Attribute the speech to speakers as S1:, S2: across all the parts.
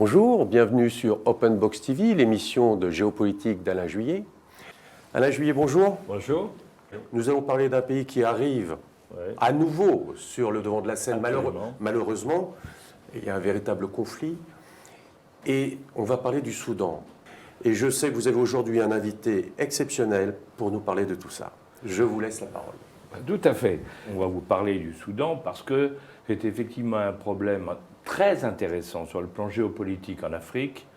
S1: Bonjour, bienvenue sur Open Box TV, l'émission de géopolitique d'Alain Juillet. Alain Juillet, bonjour.
S2: Bonjour.
S1: Nous allons parler d'un pays qui arrive à nouveau sur le devant de la scène. Malheureusement, il y a un véritable conflit. Et on va parler du Soudan. Et je sais que vous avez aujourd'hui un invité exceptionnel pour nous parler de tout ça. Je vous laisse la parole.
S2: Tout à fait. On va vous parler du Soudan parce que c'est effectivement un problème très intéressant sur le plan géopolitique en Afrique.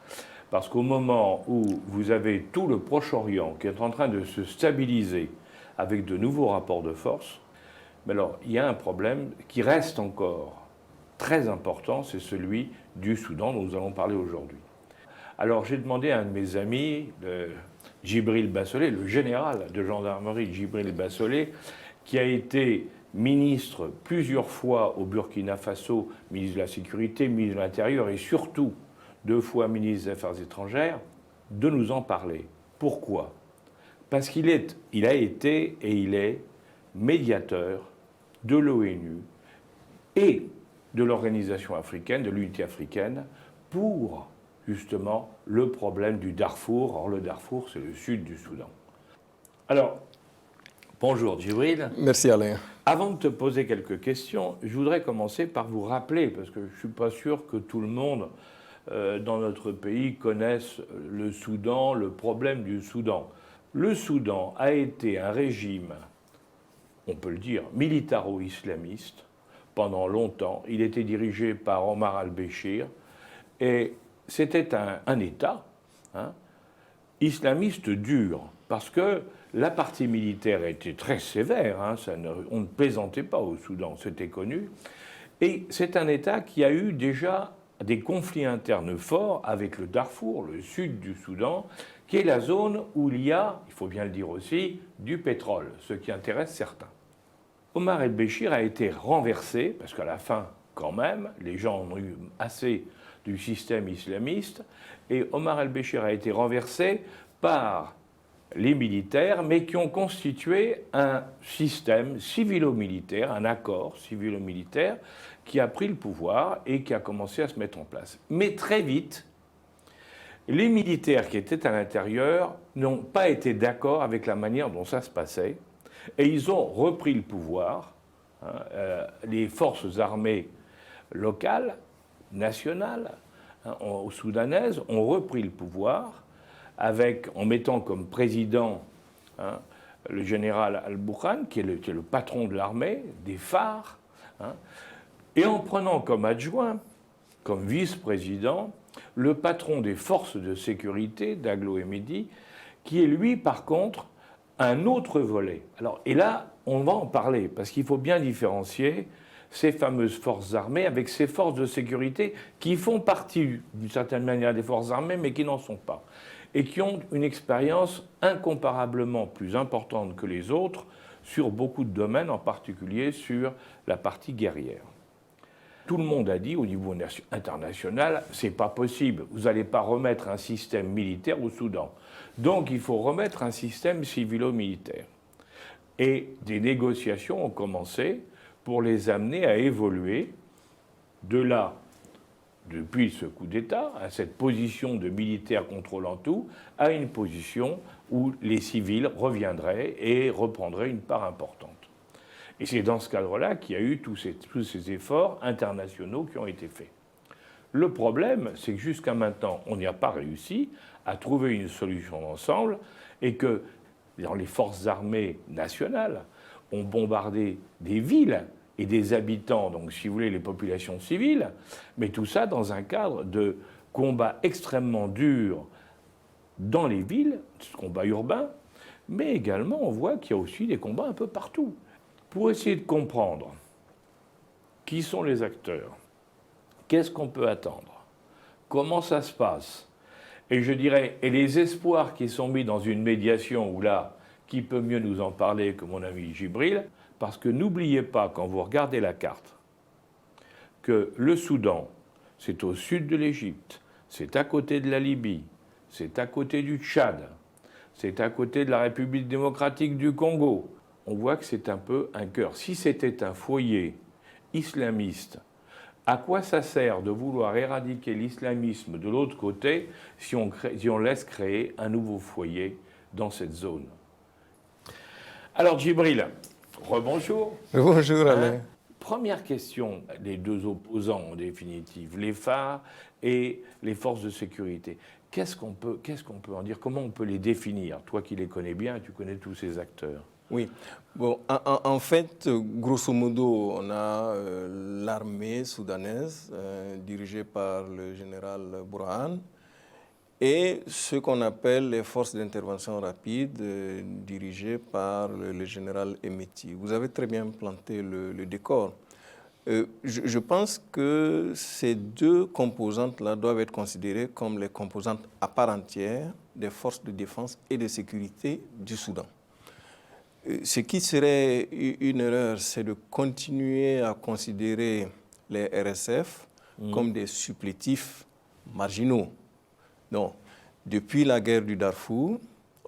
S2: Parce qu'au moment où vous avez tout le Proche-Orient qui est en train de se stabiliser avec de nouveaux rapports de force, mais alors il y a un problème qui reste encore très important, c'est celui du Soudan dont nous allons parler aujourd'hui. Alors j'ai demandé à un de mes amis, Djibril Bassolé, le général de gendarmerie Djibril Bassolé, qui a été ministre plusieurs fois au Burkina Faso, ministre de la Sécurité, ministre de l'Intérieur et surtout 2 fois ministre des Affaires étrangères, de nous en parler. Pourquoi ? Parce qu'il a été et il est médiateur de l'ONU et de l'Organisation africaine, de l'Unité africaine, pour justement le problème du Darfour. Or, le Darfour, c'est le sud du Soudan. Alors, bonjour Djibril.
S3: Merci Alain.
S2: Avant de te poser quelques questions, je voudrais commencer par vous rappeler, parce que je ne suis pas sûr que tout le monde dans notre pays connaisse le Soudan, le problème du Soudan. Le Soudan a été un régime, on peut le dire, militaro-islamiste pendant longtemps. Il était dirigé par Omar al-Béchir et c'était un État islamiste dur, parce que la partie militaire était très sévère, on ne plaisantait pas au Soudan, c'était connu. Et c'est un État qui a eu déjà des conflits internes forts avec le Darfour, le sud du Soudan, qui est la zone où il y a, il faut bien le dire aussi, du pétrole, ce qui intéresse certains. Omar el-Béchir a été renversé, parce qu'à la fin, quand même, les gens ont eu assez du système islamiste, et Omar el-Béchir a été renversé par les militaires, mais qui ont constitué un système civilo-militaire, un accord civilo-militaire, qui a pris le pouvoir et qui a commencé à se mettre en place. Mais très vite, les militaires qui étaient à l'intérieur n'ont pas été d'accord avec la manière dont ça se passait, et ils ont repris le pouvoir. Les forces armées locales, nationales, soudanaises, ont repris le pouvoir, en mettant comme président le général al-Burhan, qui est le patron de l'armée, des phares, et en prenant comme adjoint, comme vice-président, le patron des forces de sécurité d'Aglo et Midi, qui est lui, par contre, un autre volet. Alors, et là, on va en parler, parce qu'il faut bien différencier ces fameuses forces armées avec ces forces de sécurité qui font partie, d'une certaine manière, des forces armées, mais qui n'en sont pas, et qui ont une expérience incomparablement plus importante que les autres sur beaucoup de domaines, en particulier sur la partie guerrière. Tout le monde a dit au niveau international, c'est pas possible, vous n'allez pas remettre un système militaire au Soudan. Donc il faut remettre un système civilo-militaire. Et des négociations ont commencé pour les amener à évoluer de là, depuis ce coup d'État, à cette position de militaires contrôlant tout, à une position où les civils reviendraient et reprendraient une part importante. Et c'est dans ce cadre-là qu'il y a eu tous ces efforts internationaux qui ont été faits. Le problème, c'est que jusqu'à maintenant, on n'y a pas réussi à trouver une solution d'ensemble et que les forces armées nationales ont bombardé des villes et des habitants, donc si vous voulez les populations civiles, mais tout ça dans un cadre de combat extrêmement dur dans les villes, combats urbains, mais également on voit qu'il y a aussi des combats un peu partout. Pour essayer de comprendre qui sont les acteurs, qu'est-ce qu'on peut attendre, comment ça se passe, et je dirais, et les espoirs qui sont mis dans une médiation où là, qui peut mieux nous en parler que mon ami Djibril, parce que n'oubliez pas, quand vous regardez la carte, que le Soudan, c'est au sud de l'Égypte, c'est à côté de la Libye, c'est à côté du Tchad, c'est à côté de la République démocratique du Congo. On voit que c'est un peu un cœur. Si c'était un foyer islamiste À quoi ça sert de vouloir éradiquer l'islamisme de l'autre côté si on laisse créer un nouveau foyer dans cette zone? Alors, Djibril, rebonjour.
S3: Bonjour, Alain.
S2: Première question, les deux opposants en définitive, les phares et les forces de sécurité. Qu'est-ce qu'on peut en dire? Comment on peut les définir? Toi qui les connais bien, tu connais tous ces acteurs.
S3: Oui, bon, en fait, grosso modo, on a l'armée soudanaise dirigée par le général Burhan et ce qu'on appelle les forces d'intervention rapide dirigées par le général Emeti. Vous avez très bien planté le décor. Je pense que ces deux composantes-là doivent être considérées comme les composantes à part entière des forces de défense et de sécurité du Soudan. Ce qui serait une erreur, c'est de continuer à considérer les RSF comme des supplétifs marginaux. Non. Depuis la guerre du Darfour,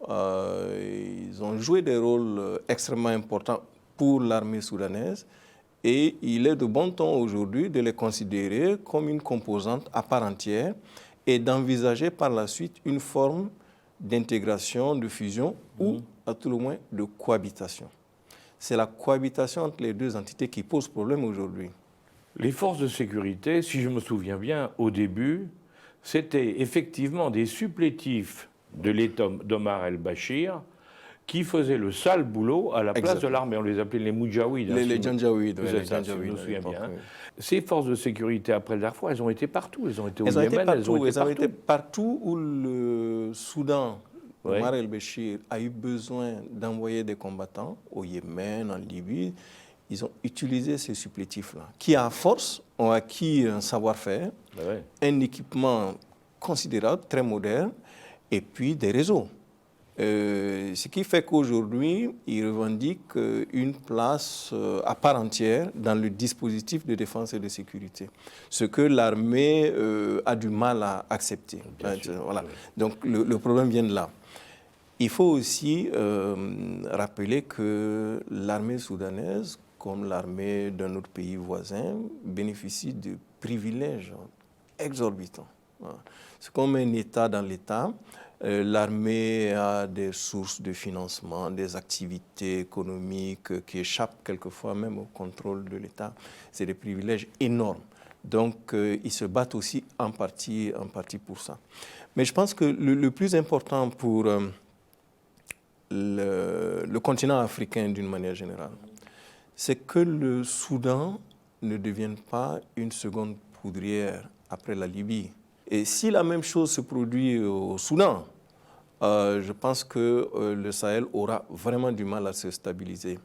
S3: ils ont joué des rôles extrêmement importants pour l'armée soudanaise et il est de bon ton aujourd'hui de les considérer comme une composante à part entière et d'envisager par la suite une forme d'intégration, de fusion ou à tout le moins de cohabitation. C'est la cohabitation entre les deux entités qui pose problème aujourd'hui.
S2: Les forces de sécurité, si je me souviens bien, au début, c'était effectivement des supplétifs de l'État d'Omar el-Béchir qui faisaient le sale boulot à la place de l'armée. On les appelait les Moudjahouides.
S3: Les Janjaouides,
S2: je me souviens bien. Ces forces de sécurité après le Darfour, elles ont été partout. Elles ont été au Yémen, elles ont été
S3: partout où le Soudan, Omar el-Béchir, a eu besoin d'envoyer des combattants au Yémen, en Libye. Ils ont utilisé ces supplétifs-là, qui à force ont acquis un savoir-faire, un équipement considérable, très moderne, et puis des réseaux. Ce qui fait qu'aujourd'hui, ils revendiquent une place à part entière dans le dispositif de défense et de sécurité, ce que l'armée a du mal à accepter. Voilà. Donc le problème vient de là. Il faut aussi rappeler que l'armée soudanaise, comme l'armée d'un autre pays voisin, bénéficie de privilèges exorbitants. Voilà. C'est comme un État dans l'État. L'armée a des sources de financement, des activités économiques qui échappent quelquefois même au contrôle de l'État. C'est des privilèges énormes. Donc, ils se battent aussi en partie pour ça. Mais je pense que le plus important pour le continent africain d'une manière générale, c'est que le Soudan ne devienne pas une seconde poudrière après la Libye. Et si la même chose se produit au Soudan, je pense que le Sahel aura vraiment du mal à se stabiliser.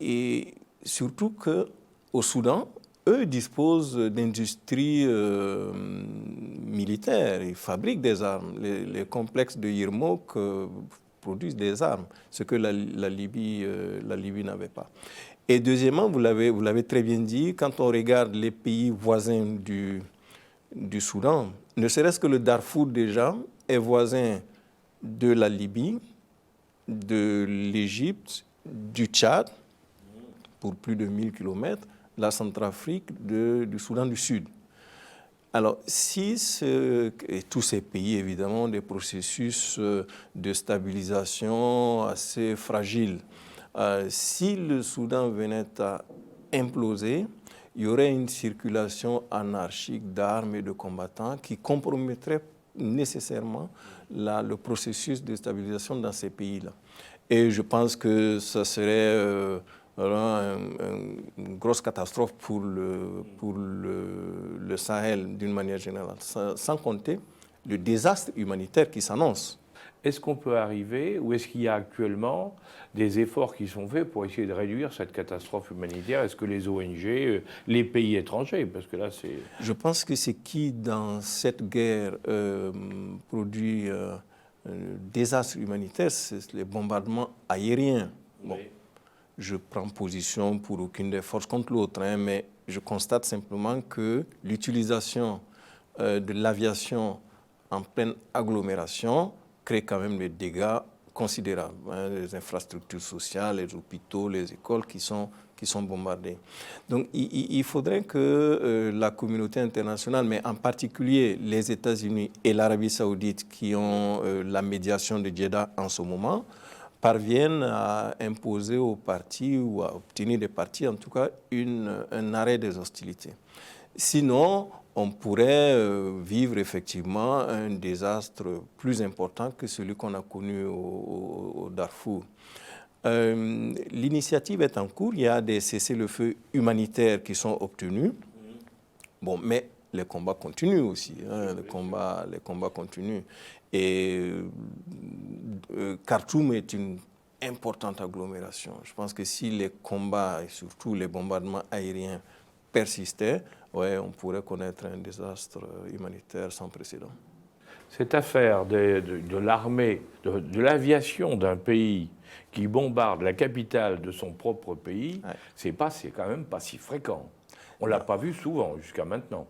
S3: Et surtout qu'au Soudan, eux disposent d'industries militaires, ils fabriquent des armes. Les complexes de Yermouk produisent des armes, ce que la Libye n'avait pas. Et deuxièmement, vous l'avez très bien dit, quand on regarde les pays voisins du Soudan, ne serait-ce que le Darfour déjà est voisin de la Libye, de l'Égypte, du Tchad, pour plus de 1000 kilomètres, la Centrafrique, du Soudan du Sud. Alors, et tous ces pays, évidemment, ont des processus de stabilisation assez fragiles. Si le Soudan venait à imploser, il y aurait une circulation anarchique d'armes et de combattants qui compromettrait nécessairement le processus de stabilisation dans ces pays-là. Et je pense que ça serait une grosse catastrophe pour le Sahel d'une manière générale, sans compter le désastre humanitaire qui s'annonce.
S2: Est-ce qu'on peut arriver, ou est-ce qu'il y a actuellement des efforts qui sont faits pour essayer de réduire cette catastrophe humanitaire? Est-ce que les ONG, les pays étrangers, parce que là c'est...
S3: Je pense que ce qui, dans cette guerre, produit un désastre humanitaire, c'est les bombardements aériens. Bon, oui. Je prends position pour aucune des forces contre l'autre, mais je constate simplement que l'utilisation de l'aviation en pleine agglomération crée quand même des dégâts considérable. Hein, les infrastructures sociales, les hôpitaux, les écoles qui sont bombardées. Donc il faudrait que la communauté internationale, mais en particulier les États-Unis et l'Arabie saoudite qui ont la médiation de Jeddah en ce moment, parviennent à imposer aux partis ou à obtenir des partis, en tout cas, un arrêt des hostilités. Sinon, on pourrait vivre effectivement un désastre plus important que celui qu'on a connu au Darfour. L'initiative est en cours, il y a des cessez-le-feu humanitaires qui sont obtenus. Bon, mais les combats continuent aussi, hein, les combats continuent. Et Khartoum est une importante agglomération. Je pense que si les combats et surtout les bombardements aériens persistaient, ouais, on pourrait connaître un désastre humanitaire sans précédent.
S2: Cette affaire de l'armée, de l'aviation d'un pays qui bombarde la capitale de son propre pays, ouais. c'est quand même pas si fréquent. On ne l'a pas vu souvent jusqu'à maintenant.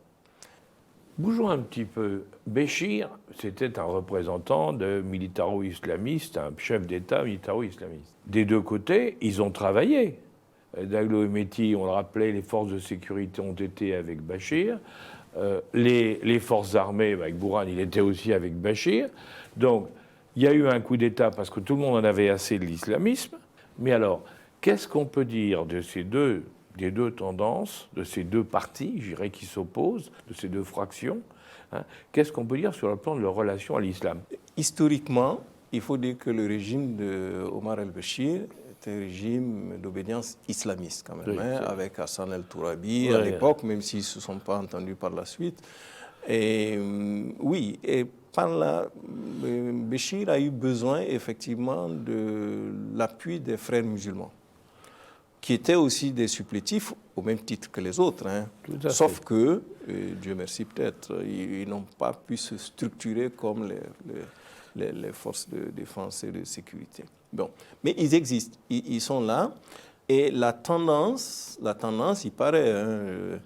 S2: Bougeons un petit peu. Béchir, c'était un représentant de militaro-islamistes, un chef d'État militaro-islamiste. Des deux côtés, ils ont travaillé. Daglo et Mehdi, on le rappelait, les forces de sécurité ont été avec Béchir. Les forces armées, avec Bourhan, il était aussi avec Béchir. Donc, il y a eu un coup d'État parce que tout le monde en avait assez de l'islamisme. Mais alors, qu'est-ce qu'on peut dire de des deux tendances, de ces deux partis, je dirais, qui s'opposent, de ces deux fractions, hein? Qu'est-ce qu'on peut dire sur le plan de leur relation à l'islam?
S3: Historiquement, il faut dire que le régime d'Omar el-Béchir est un régime d'obédience islamiste, quand même, oui, hein, avec Hassan el-Tourabi à l'époque, même s'ils ne se sont pas entendus par la suite. Et oui, et Béchir a eu besoin, effectivement, de l'appui des frères musulmans, qui étaient aussi des supplétifs au même titre que les autres. Hein. Sauf que, Dieu merci peut-être, ils n'ont pas pu se structurer comme les forces de défense et de sécurité. Bon. Mais ils existent, ils sont là. Et la tendance il paraît, hein,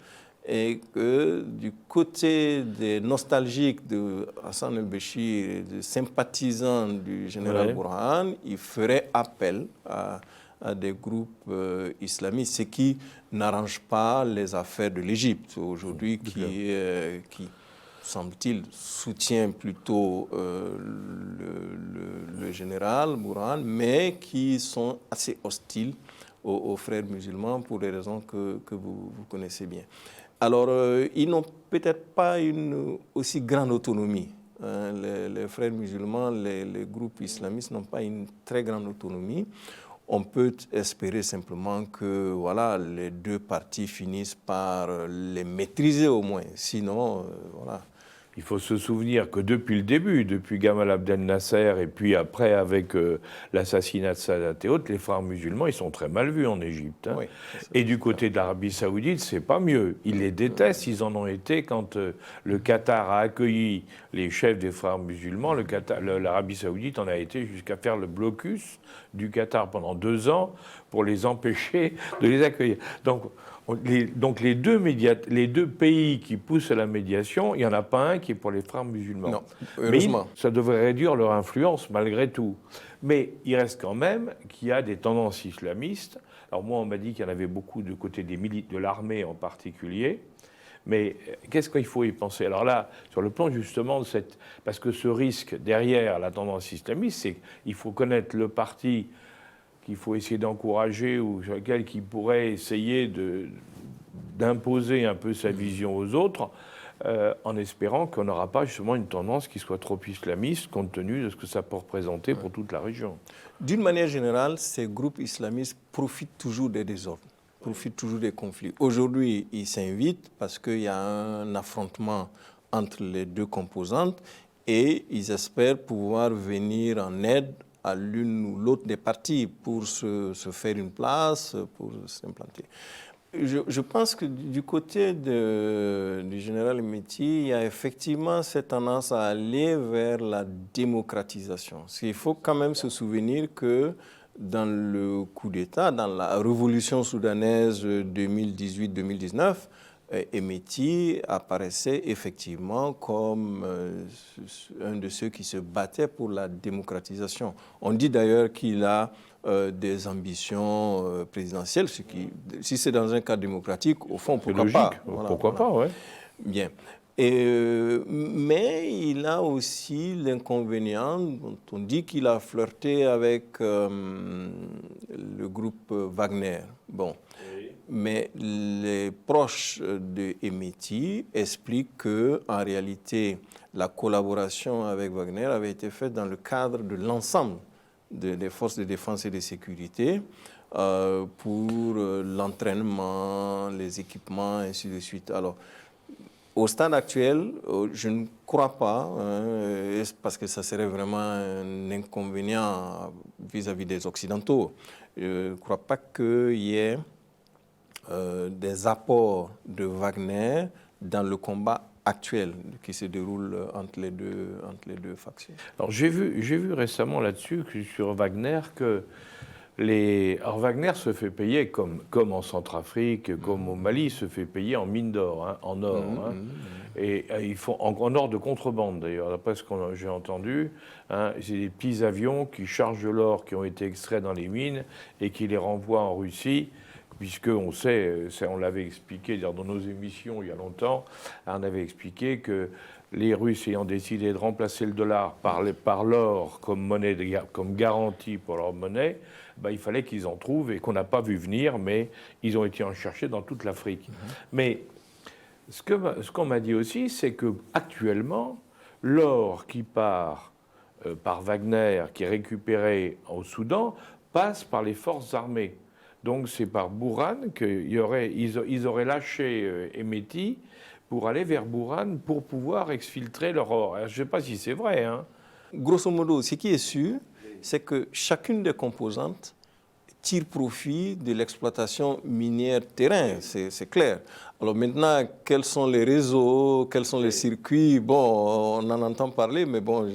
S3: est que du côté des nostalgiques de Hassan el-Béchir et des sympathisants du général Bourhan, ils feraient appel à des groupes islamistes, ce qui n'arrange pas les affaires de l'Égypte aujourd'hui, qui semble-t-il, soutient plutôt le général Bourhan, mais qui sont assez hostiles aux frères musulmans pour des raisons que vous connaissez bien. Alors, ils n'ont peut-être pas une aussi grande autonomie. Hein. Les frères musulmans, les groupes islamistes n'ont pas une très grande autonomie. On peut espérer simplement que voilà, les deux parties finissent par les maîtriser au moins. Sinon, voilà.
S2: Il faut se souvenir que depuis le début, depuis Gamal Abdel Nasser et puis après avec l'assassinat de Sadat et autres, les frères musulmans, ils sont très mal vus en Égypte. Hein. Oui, et du côté de l'Arabie saoudite, c'est pas mieux. Ils les détestent, ils en ont été quand le Qatar a accueilli les chefs des frères musulmans. L'Arabie saoudite en a été jusqu'à faire le blocus du Qatar pendant 2 ans pour les empêcher de les accueillir. Donc les deux pays qui poussent à la médiation, il n'y en a pas un qui est pour les frères musulmans.
S3: Non, heureusement.
S2: Mais ça devrait réduire leur influence malgré tout. Mais il reste quand même qu'il y a des tendances islamistes. Alors moi, on m'a dit qu'il y en avait beaucoup du côté de l'armée en particulier. Mais qu'est-ce qu'il faut y penser? Alors là, sur le plan justement de parce que ce risque derrière la tendance islamiste, c'est qu'il faut connaître le parti qu'il faut essayer d'encourager ou sur lequel il pourrait essayer d'imposer un peu sa vision aux autres, en espérant qu'on n'aura pas justement une tendance qui soit trop islamiste compte tenu de ce que ça peut représenter pour toute la région.
S3: D'une manière générale, ces groupes islamistes profitent toujours des désordres, profitent toujours des conflits. Aujourd'hui, ils s'invitent parce qu'il y a un affrontement entre les deux composantes et ils espèrent pouvoir venir en aide à l'une ou l'autre des parties pour se faire une place, pour s'implanter. Je pense que du côté du général Mehdi, il y a effectivement cette tendance à aller vers la démocratisation. Il faut quand même se souvenir que dans le coup d'État, dans la révolution soudanaise 2018-2019, Hemeti apparaissait effectivement comme un de ceux qui se battaient pour la démocratisation. On dit d'ailleurs qu'il a des ambitions présidentielles, ce qui, si c'est dans un cadre démocratique, au fond, pourquoi pas?
S2: Voilà, pourquoi pas, ouais.
S3: Bien. Mais il a aussi l'inconvénient, dont on dit qu'il a flirté avec le groupe Wagner. Bon. Oui. Mais les proches de Hemeti expliquent qu'en réalité, la collaboration avec Wagner avait été faite dans le cadre de l'ensemble des forces de défense et de sécurité pour l'entraînement, les équipements, ainsi de suite. Alors, au stade actuel, je ne crois pas, parce que ça serait vraiment un inconvénient vis-à-vis des Occidentaux. Je ne crois pas qu'il y ait des apports de Wagner dans le combat actuel qui se déroule entre les deux factions.
S2: Alors j'ai vu récemment là-dessus, sur Wagner, que alors Wagner se fait payer comme en Centrafrique, comme au Mali, se fait payer en mine d'or, hein, en or. Et ils font en or de contrebande d'ailleurs, d'après ce que j'ai entendu. Hein, c'est des petits avions qui chargent de l'or qui ont été extraits dans les mines et qui les renvoient en Russie, puisqu'on sait, on l'avait expliqué dans nos émissions il y a longtemps, on avait expliqué que les Russes ayant décidé de remplacer le dollar par l'or comme monnaie, comme garantie pour leur monnaie, ben, il fallait qu'ils en trouvent et qu'on n'a pas vu venir, mais ils ont été en chercher dans toute l'Afrique. Mais ce qu'on m'a dit aussi, c'est qu'actuellement, l'or qui part par Wagner, qui est récupéré au Soudan, passe par les forces armées. Donc c'est par Bourhane qu'ils auraient lâché Hemeti pour aller vers Bourhane pour pouvoir exfiltrer leur or. Alors, je ne sais pas si c'est vrai. Hein.
S3: Grosso modo, ce qui est sûr, c'est que chacune des composantes tire profit de l'exploitation minière terrain, c'est clair. Alors maintenant, quels sont les réseaux, quels sont les circuits, bon, on en entend parler, mais bon,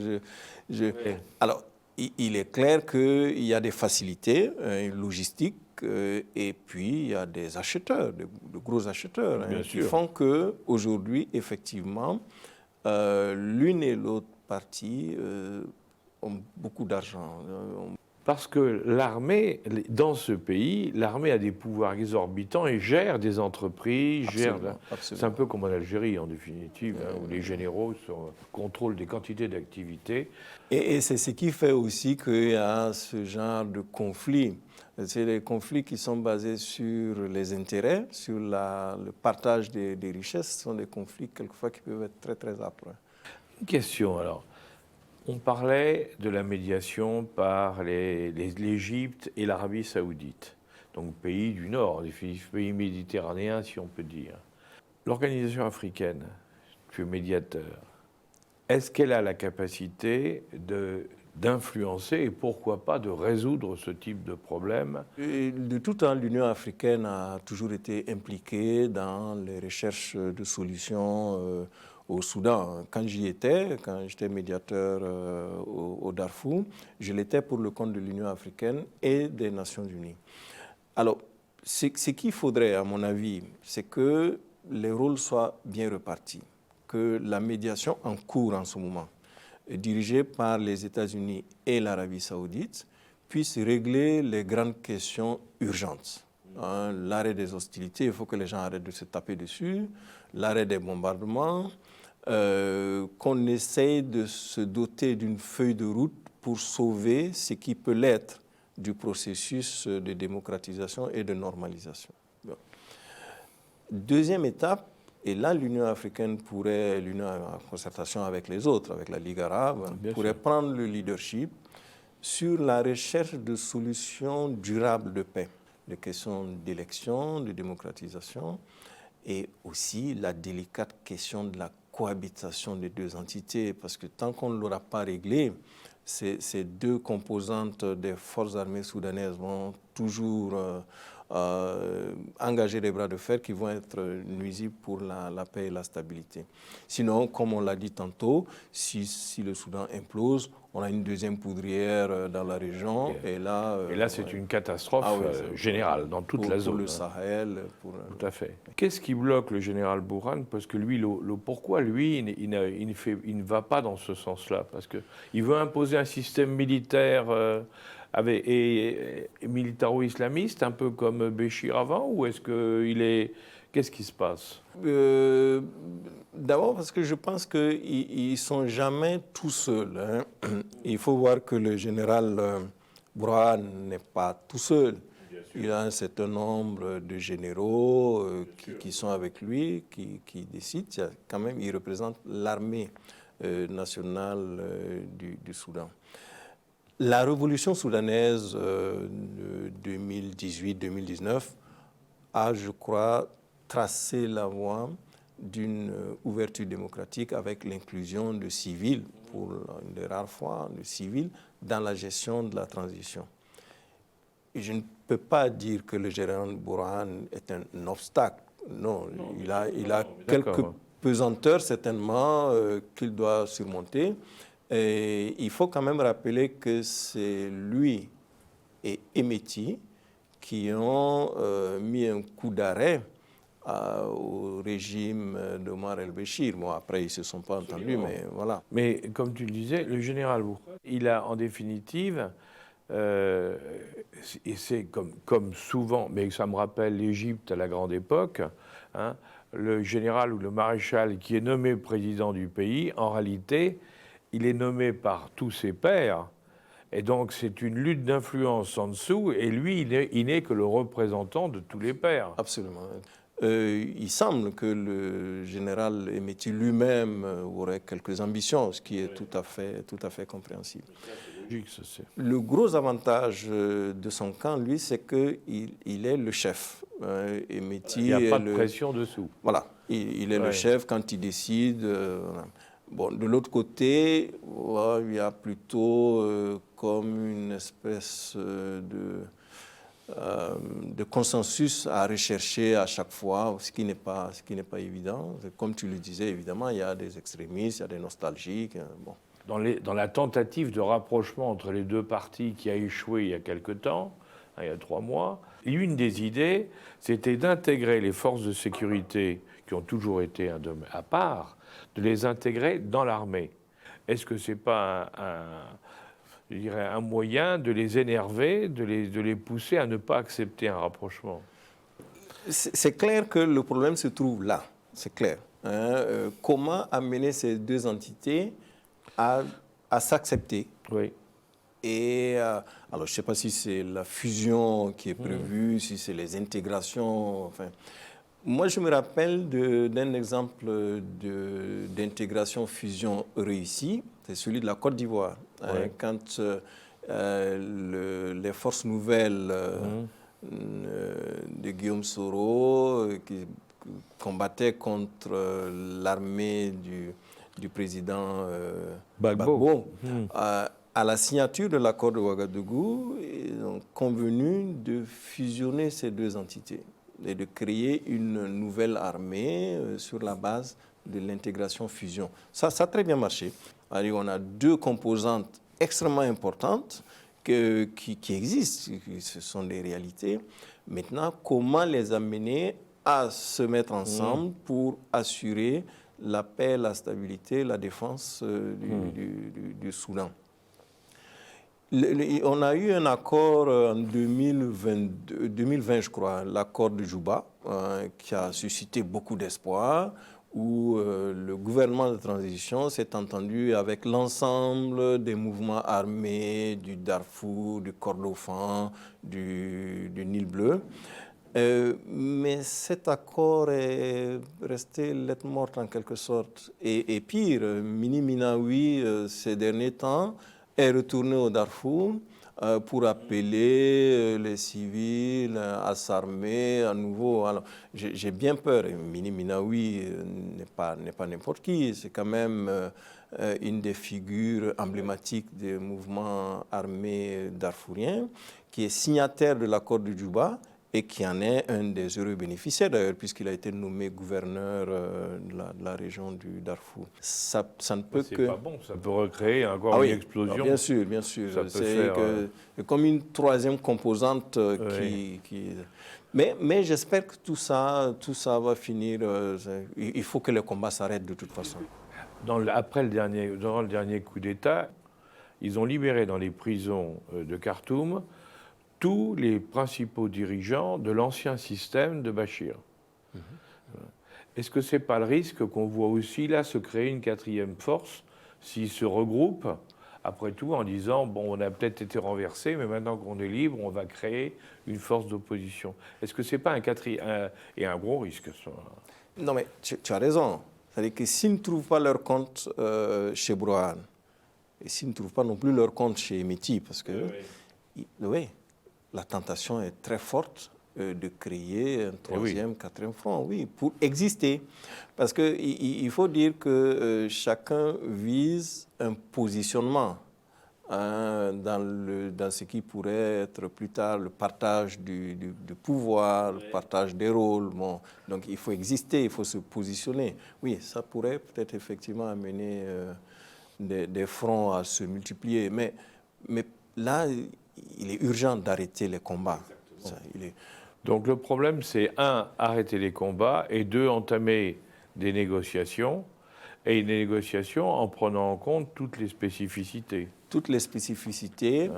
S3: Alors, il est clair qu'il y a des facilités logistiques et puis il y a des acheteurs, de gros acheteurs, qui font qu'aujourd'hui, effectivement, l'une et l'autre partie ont beaucoup d'argent.
S2: Parce que l'armée, dans ce pays, l'armée a des pouvoirs exorbitants et gère des entreprises, c'est un peu comme en Algérie en définitive, hein, où les généraux contrôlent des quantités d'activités.
S3: Et c'est ce qui fait aussi qu'il y a ce genre de conflits. C'est les conflits qui sont basés sur les intérêts, sur le partage des richesses. Ce sont des conflits quelquefois qui peuvent être très très âpres.
S2: Une question alors. On parlait de la médiation par l'Égypte et l'Arabie saoudite, donc pays du Nord, pays méditerranéens si on peut dire. L'organisation africaine, tu es médiateur, est-ce qu'elle a la capacité d'influencer et pourquoi pas de résoudre ce type de problème?
S3: De tout temps, l'Union africaine a toujours été impliquée dans les recherches de solutions au Soudan. Quand j'étais médiateur au Darfour, je l'étais pour le compte de l'Union africaine et des Nations unies. Alors, ce qu'il faudrait, à mon avis, c'est que les rôles soient bien repartis, que la médiation en cours en ce moment, dirigée par les États-Unis et l'Arabie saoudite, puisse régler les grandes questions urgentes. L'arrêt des hostilités, il faut que les gens arrêtent de se taper dessus, l'arrêt des bombardements, qu'on essaye de se doter d'une feuille de route pour sauver ce qui peut l'être du processus de démocratisation et de normalisation. Bon. Deuxième étape, et là l'Union africaine l'Union en concertation avec les autres, avec la Ligue arabe, pourrait prendre le leadership sur la recherche de solutions durables de paix, des questions d'élection, de démocratisation, et aussi la délicate question de la cohabitation des deux entités, parce que tant qu'on ne l'aura pas réglé, ces deux composantes des forces armées soudanaises vont toujours engager des bras de fer qui vont être nuisibles pour la paix et la stabilité. Sinon, comme on l'a dit tantôt, si le Soudan implose, on a une deuxième poudrière dans la région. Et là,
S2: c'est une catastrophe générale dans toute la zone.
S3: Pour le Sahel.
S2: Tout à fait. Qu'est-ce qui bloque le général Bourhan? Parce que lui, pourquoi lui, il ne va pas dans ce sens-là? Parce qu'il veut imposer un système militaire et militaro-islamiste, un peu comme Béchir avant, ou est-ce qu'il est... Qu'est-ce qui se passe?
S3: D'abord parce que je pense qu'ils ne sont jamais tout seuls. Hein. Il faut voir que le général Bourhan n'est pas tout seul. Il a un certain nombre de généraux qui sont avec lui, qui décident. Il représente l'armée nationale du Soudan. La révolution soudanaise de 2018-2019 a, je crois, tracé la voie d'une ouverture démocratique avec l'inclusion de civils, pour une des rares fois, de civils, dans la gestion de la transition. Et je ne peux pas dire que le général Bourhan est un obstacle. Non, il a quelques pesanteurs certainement qu'il doit surmonter. Et il faut quand même rappeler que c'est lui et Emeti qui ont mis un coup d'arrêt au régime d'Omar el-Béchir. Bon, après, ils ne se sont pas entendus, mais voilà.
S2: Mais comme tu le disais, le général Bourhan, il a en définitive, et c'est comme souvent, mais ça me rappelle l'Égypte à la grande époque, hein, le général ou le maréchal qui est nommé président du pays, en réalité, il est nommé par tous ses pairs. Et donc, c'est une lutte d'influence en dessous, et lui, il n'est que le représentant de tous les pairs.
S3: Absolument. Il semble que le général Emeti lui-même aurait quelques ambitions, ce qui est tout à fait compréhensible. Le gros avantage de son camp, lui, c'est qu'il est le chef.
S2: Emeti il n'y a pas de pression dessous.
S3: Voilà, il est le chef quand il décide. Bon, de l'autre côté, il y a plutôt comme une espèce de consensus à rechercher à chaque fois, ce qui n'est pas évident. Comme tu le disais, évidemment, il y a des extrémistes, il y a des nostalgiques. Bon.
S2: Dans la tentative de rapprochement entre les deux partis qui a échoué il y a quelque temps, il y a 3 mois, une des idées, c'était d'intégrer les forces de sécurité qui ont toujours été à part, de les intégrer dans l'armée. Est-ce que ce n'est pas un moyen de les énerver, de les pousser à ne pas accepter un rapprochement?
S3: C'est clair que le problème se trouve là, c'est clair. Comment amener ces deux entités à s'accepter?
S2: Oui.
S3: Et alors, je ne sais pas si c'est la fusion qui est prévue, si c'est les intégrations. Enfin, moi, je me rappelle d'un exemple d'intégration-fusion réussie, c'est celui de la Côte d'Ivoire. Ouais. Quand les forces nouvelles de Guillaume Soro, qui combattaient contre l'armée du président Gbagbo, à la signature de l'accord de Ouagadougou, ils ont convenu de fusionner ces deux entités et de créer une nouvelle armée sur la base de l'intégration-fusion. Ça a très bien marché. Alors, on a deux composantes extrêmement importantes qui existent, ce sont des réalités. Maintenant, comment les amener à se mettre ensemble pour assurer la paix, la stabilité, la défense du Soudan? On a eu un accord en 2020, je crois, l'accord de Juba, qui a suscité beaucoup d'espoir, où le gouvernement de transition s'est entendu avec l'ensemble des mouvements armés du Darfour, du Kordofan, du Nil bleu. Mais cet accord est resté lettre morte en quelque sorte. Et pire, Mini Minaoui, ces derniers temps, est retourné au Darfour pour appeler les civils à s'armer à nouveau. Alors, j'ai bien peur. Mini Minaoui n'est pas n'importe qui. C'est quand même une des figures emblématiques des mouvements armés darfouriens, qui est signataire de l'accord de Djouba et qui en est un des heureux bénéficiaires d'ailleurs, puisqu'il a été nommé gouverneur de la région du Darfour. Ça ne peut
S2: c'est
S3: que...
S2: pas bon, ça peut recréer encore une explosion.
S3: Alors, bien sûr, bien sûr.
S2: C'est
S3: comme une troisième composante qui... Mais j'espère que tout ça va finir. Il faut que le combat s'arrête de toute façon.
S2: Durant le dernier coup d'État, ils ont libéré dans les prisons de Khartoum tous les principaux dirigeants de l'ancien système de Bachir. Est-ce que ce n'est pas le risque qu'on voit aussi là se créer une quatrième force s'ils se regroupent, après tout, en disant, bon, on a peut-être été renversé, mais maintenant qu'on est libre, on va créer une force d'opposition. Est-ce que ce n'est pas un gros risque, ça?
S3: Non, mais tu as raison. C'est-à-dire que s'ils ne trouvent pas leur compte chez Burhan, et s'ils ne trouvent pas non plus leur compte chez Meti, parce que oui, la tentation est très forte de créer un troisième, quatrième front, oui, pour exister. Parce qu'il faut dire que chacun vise un positionnement dans ce qui pourrait être plus tard le partage du pouvoir, le partage des rôles. Bon, donc il faut exister, il faut se positionner. Oui, ça pourrait peut-être effectivement amener des fronts à se multiplier. Mais là, il est urgent d'arrêter les combats. Ça,
S2: Donc le problème, c'est arrêter les combats, et entamer des négociations, et une négociation en prenant en compte toutes les spécificités.
S3: Toutes les spécificités,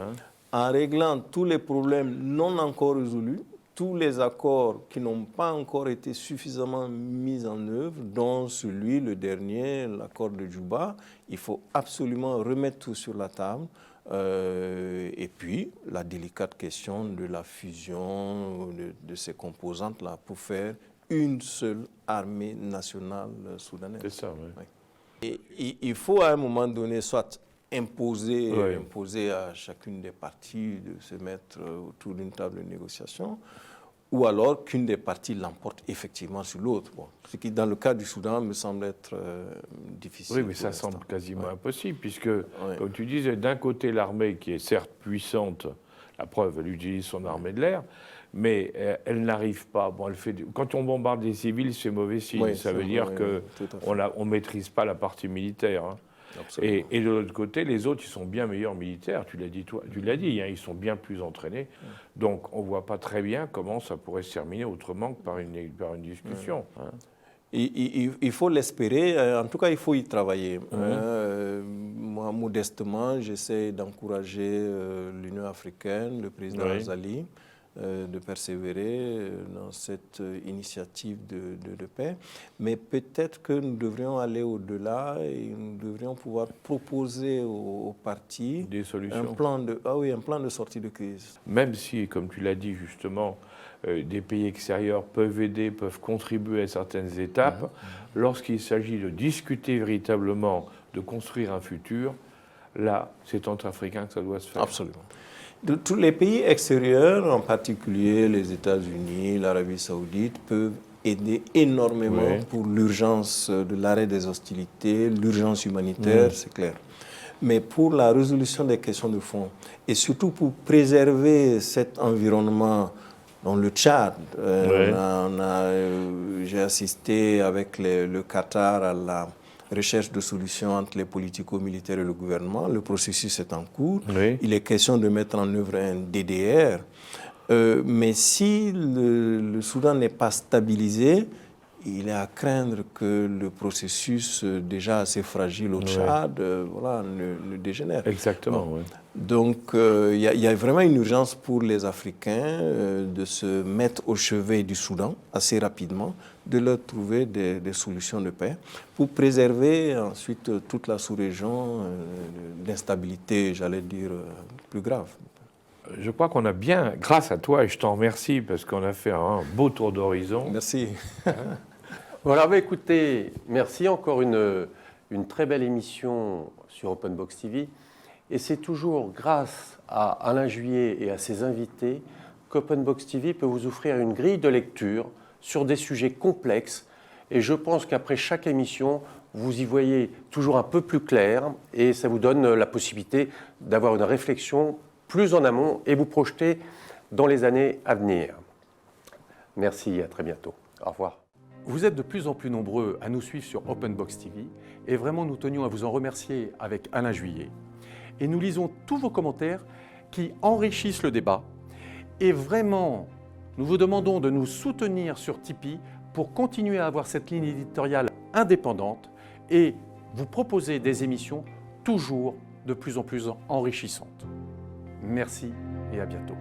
S3: en réglant tous les problèmes non encore résolus, tous les accords qui n'ont pas encore été suffisamment mis en œuvre, dont celui, le dernier, l'accord de Djouba. Il faut absolument remettre tout sur la table. Et puis, la délicate question de la fusion de ces composantes-là pour faire une seule armée nationale soudanaise.
S2: C'est ça, oui.
S3: Et il faut à un moment donné soit imposer à chacune des parties de se mettre autour d'une table de négociation, ou alors qu'une des parties l'emporte effectivement sur l'autre. Bon, ce qui, dans le cas du Soudan, me semble être difficile.
S2: Oui, mais ça semble quasiment impossible, puisque, comme tu disais, d'un côté, l'armée, qui est certes puissante, la preuve, elle utilise son armée de l'air, mais elle n'arrive pas. Bon, quand on bombarde des civils, c'est mauvais signe. Oui, ça veut dire qu'on ne maîtrise pas la partie militaire. Hein. Et de l'autre côté, les autres, ils sont bien meilleurs militaires. Tu l'as dit, toi. Tu l'as dit, hein, ils sont bien plus entraînés. Donc, on ne voit pas très bien comment ça pourrait se terminer autrement que par une discussion. Hein.
S3: Il faut l'espérer. En tout cas, il faut y travailler. Moi, modestement, j'essaie d'encourager l'Union africaine, le président Azali, de persévérer dans cette initiative de paix. Mais peut-être que nous devrions aller au-delà et nous devrions pouvoir proposer aux partis
S2: des solutions.
S3: un plan de sortie de crise.
S2: Même si, comme tu l'as dit justement, des pays extérieurs peuvent aider, peuvent contribuer à certaines étapes, lorsqu'il s'agit de discuter véritablement, de construire un futur, là, c'est entre Africains que ça doit se faire.
S3: Absolument. Tous les pays extérieurs, en particulier les États-Unis, l'Arabie saoudite, peuvent aider énormément pour l'urgence de l'arrêt des hostilités, l'urgence humanitaire, c'est clair. Mais pour la résolution des questions de fond, et surtout pour préserver cet environnement dans le Tchad, j'ai assisté avec le Qatar à la recherche de solutions entre les politico-militaires et le gouvernement. Le processus est en cours. Il est question de mettre en œuvre un DDR. Mais si le Soudan n'est pas stabilisé, il est à craindre que le processus déjà assez fragile au Tchad ne dégénère.
S2: Exactement,
S3: Donc, il y a vraiment une urgence pour les Africains de se mettre au chevet du Soudan assez rapidement, de leur trouver des solutions de paix pour préserver ensuite toute la sous-région d'instabilité, j'allais dire, plus grave.
S2: Je crois qu'on a bien, grâce à toi, et je t'en remercie parce qu'on a fait un beau tour d'horizon.
S3: Merci.
S1: Voilà, écoutez, merci. Encore une très belle émission sur Open Box TV. Et c'est toujours grâce à Alain Juillet et à ses invités qu'Open Box TV peut vous offrir une grille de lecture sur des sujets complexes. Et je pense qu'après chaque émission, vous y voyez toujours un peu plus clair et ça vous donne la possibilité d'avoir une réflexion plus en amont et vous projeter dans les années à venir. Merci et à très bientôt. Au revoir.
S4: Vous êtes de plus en plus nombreux à nous suivre sur Openbox TV et vraiment nous tenions à vous en remercier avec Alain Juillet. Et nous lisons tous vos commentaires qui enrichissent le débat et vraiment nous vous demandons de nous soutenir sur Tipeee pour continuer à avoir cette ligne éditoriale indépendante et vous proposer des émissions toujours de plus en plus enrichissantes. Merci et à bientôt.